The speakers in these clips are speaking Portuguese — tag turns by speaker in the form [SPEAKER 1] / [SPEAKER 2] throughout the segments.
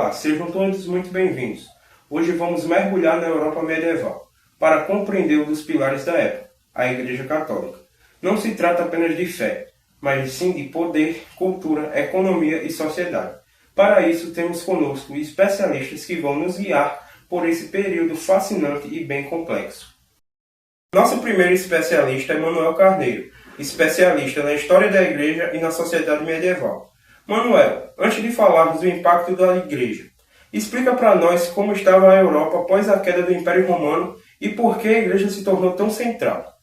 [SPEAKER 1] Olá, sejam todos muito bem-vindos. Hoje vamos mergulhar na Europa medieval para compreender um dos pilares da época, a Igreja Católica. Não se trata apenas de fé, mas sim de poder, cultura, economia e sociedade. Para isso, temos conosco especialistas que vão nos guiar por esse período fascinante e bem complexo. Nosso primeiro especialista é Manuel Carneiro, especialista na história da Igreja e na sociedade medieval. Manuel, antes de falarmos do impacto da Igreja, explica para nós como estava a Europa após a queda do Império Romano e por que a Igreja se tornou tão central.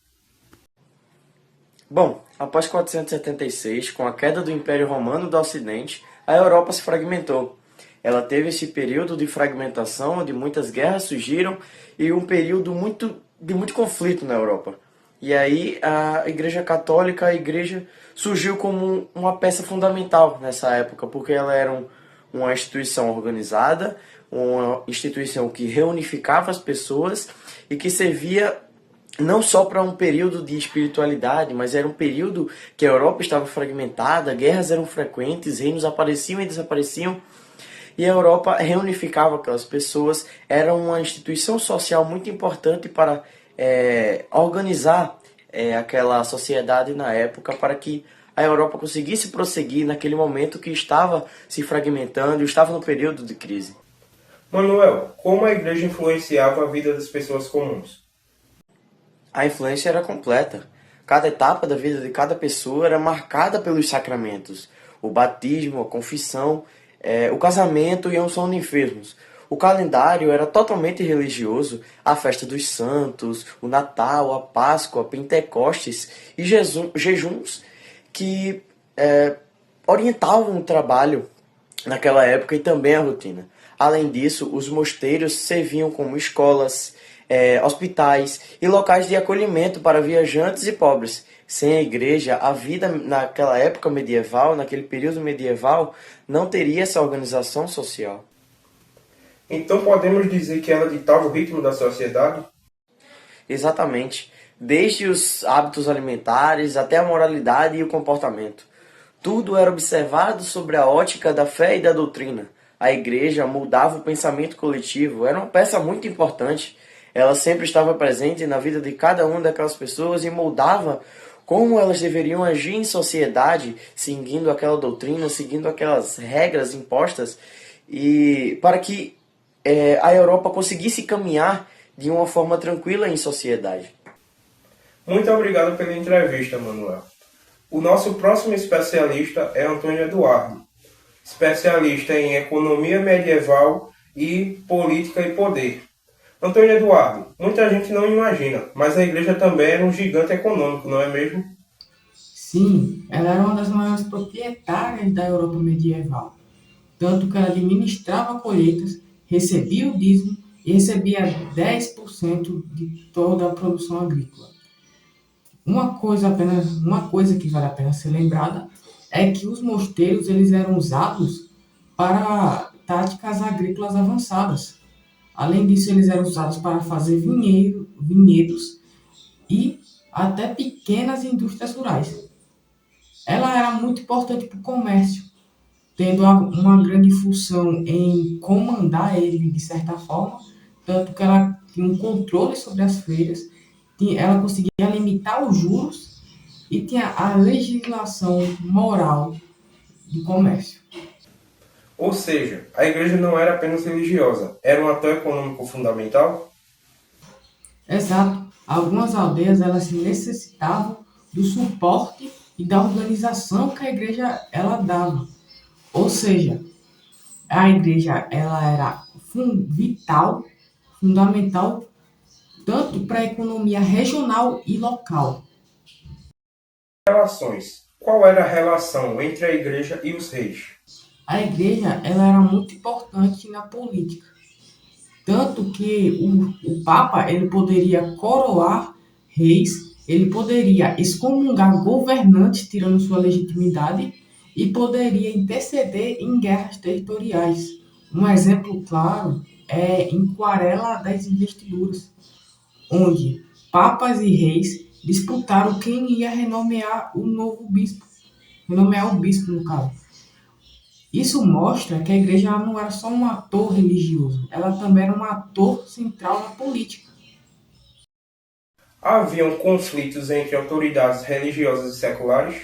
[SPEAKER 2] Bom, após 476, com a queda do Império Romano do Ocidente, a Europa se fragmentou. Ela teve esse período de fragmentação, onde muitas guerras surgiram e um período de muito conflito na Europa. E aí a Igreja Católica, a Igreja surgiu como uma peça fundamental nessa época, porque ela era uma instituição organizada, uma instituição que reunificava as pessoas e que servia não só para um período de espiritualidade, mas era um período que a Europa estava fragmentada, guerras eram frequentes, reinos apareciam e desapareciam, e a Europa reunificava aquelas pessoas. Era uma instituição social muito importante para organizar aquela sociedade na época, para que a Europa conseguisse prosseguir naquele momento que estava se fragmentando, estava no período de crise.
[SPEAKER 1] Manuel, como a Igreja influenciava a vida das pessoas comuns?
[SPEAKER 2] A influência era completa. Cada etapa da vida de cada pessoa era marcada pelos sacramentos. O batismo, a confissão, o casamento e a unção de enfermos. O calendário era totalmente religioso. A festa dos santos, o Natal, a Páscoa, Pentecostes e jejuns que orientavam o trabalho naquela época e também a rotina. Além disso, os mosteiros serviam como escolas, hospitais e locais de acolhimento para viajantes e pobres. Sem a igreja, a vida naquela época medieval, naquele período medieval, não teria essa organização social.
[SPEAKER 1] Então podemos dizer que ela ditava o ritmo da sociedade?
[SPEAKER 2] Exatamente. Desde os hábitos alimentares até a moralidade e o comportamento. Tudo era observado sobre a ótica da fé e da doutrina. A igreja moldava o pensamento coletivo, era uma peça muito importante. Ela sempre estava presente na vida de cada uma daquelas pessoas e moldava como elas deveriam agir em sociedade, seguindo aquela doutrina, seguindo aquelas regras impostas, e para que a Europa conseguisse caminhar de uma forma tranquila em sociedade.
[SPEAKER 1] Muito obrigado pela entrevista, Manuel. O nosso próximo especialista é Antônio Eduardo, especialista em economia medieval e política e poder. Antônio Eduardo, muita gente não imagina, mas a igreja também era um gigante econômico, não é mesmo?
[SPEAKER 3] Sim, ela era uma das maiores proprietárias da Europa medieval, tanto que ela administrava colheitas, recebia o dízimo e recebia 10% de toda a produção agrícola. Uma coisa que vale a pena ser lembrada é que os mosteiros eles eram usados para táticas agrícolas avançadas. Além disso, eles eram usados para fazer vinhedos e até pequenas indústrias rurais. Ela era muito importante para o comércio, tendo uma grande função em comandar ele de certa forma, tanto que ela tinha um controle sobre as feiras, ela conseguia limitar os juros e tinha a legislação moral do comércio.
[SPEAKER 1] Ou seja, a igreja não era apenas religiosa, era um ator econômico fundamental?
[SPEAKER 3] Exato. Algumas aldeias elas necessitavam do suporte e da organização que a igreja ela dava. Ou seja, a igreja ela era vital, fundamental, tanto para a economia regional e local.
[SPEAKER 1] Relações. Qual era a relação entre a igreja e os reis?
[SPEAKER 3] A igreja ela era muito importante na política, tanto que o Papa ele poderia coroar reis, ele poderia excomungar governantes tirando sua legitimidade e poderia interceder em guerras territoriais. Um exemplo claro é em Quarela das Investiduras, onde papas e reis disputaram quem ia renomear o novo bispo, renomear o bispo no caso. Isso mostra que a igreja ela não era só um ator religioso, ela também era um ator central na política.
[SPEAKER 1] Haviam conflitos entre autoridades religiosas e seculares?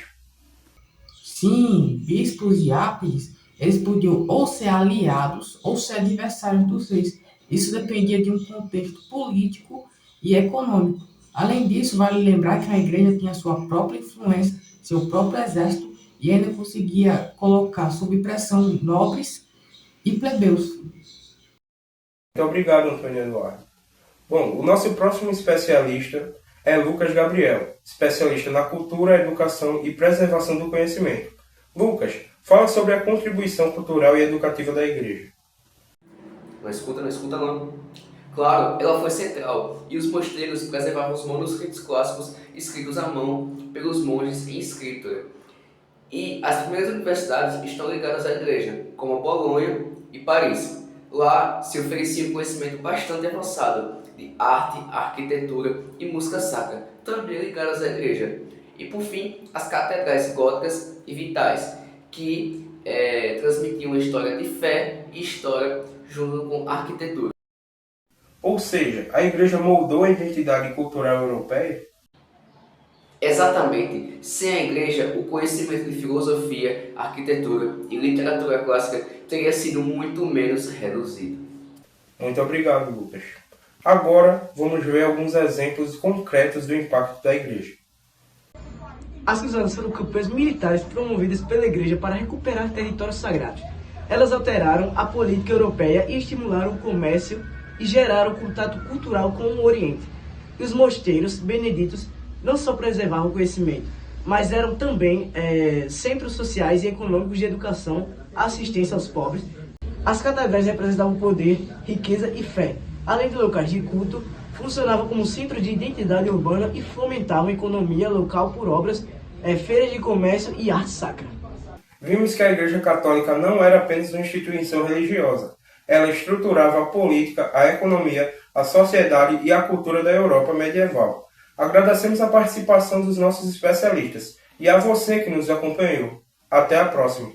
[SPEAKER 3] Sim, bispos e ápides, eles podiam ou ser aliados ou ser adversários dos reis. Isso dependia de um contexto político e econômico. Além disso, vale lembrar que a igreja tinha sua própria influência, seu próprio exército e ainda conseguia colocar sob pressão nobres e plebeus.
[SPEAKER 1] Muito obrigado, Antônio Eduardo. Bom, o nosso próximo especialista é Lucas Gabriel, especialista na cultura, educação e preservação do conhecimento. Lucas, fala sobre a contribuição cultural e educativa da igreja.
[SPEAKER 4] Não escuta não. Claro, ela foi central, e os mosteiros preservavam os manuscritos clássicos escritos à mão pelos monges em escritura. E as primeiras universidades estão ligadas à igreja, como Bolonha e Paris. Lá se oferecia um conhecimento bastante avançado de arte, arquitetura e música sacra, também ligadas à igreja. E por fim, as catedrais góticas e vitais, que transmitiam a história de fé e história junto com arquitetura.
[SPEAKER 1] Ou seja, a igreja moldou a identidade cultural europeia?
[SPEAKER 4] Exatamente. Sem a igreja, o conhecimento de filosofia, arquitetura e literatura clássica teria sido muito menos reduzido.
[SPEAKER 1] Muito obrigado, Lucas. Agora, vamos ver alguns exemplos concretos do impacto da igreja.
[SPEAKER 5] As cruzadas foram campanhas militares promovidas pela igreja para recuperar territórios sagrados. Elas alteraram a política europeia e estimularam o comércio e geraram contato cultural com o Oriente. E os mosteiros beneditos não só preservavam o conhecimento, mas eram também centros sociais e econômicos de educação, assistência aos pobres. As catedrais representavam poder, riqueza e fé. Além de locais de culto, funcionavam como centro de identidade urbana e fomentavam a economia local por obras, feiras de comércio e arte sacra.
[SPEAKER 1] Vimos que a Igreja Católica não era apenas uma instituição religiosa. Ela estruturava a política, a economia, a sociedade e a cultura da Europa medieval. Agradecemos a participação dos nossos especialistas e a você que nos acompanhou. Até a próxima!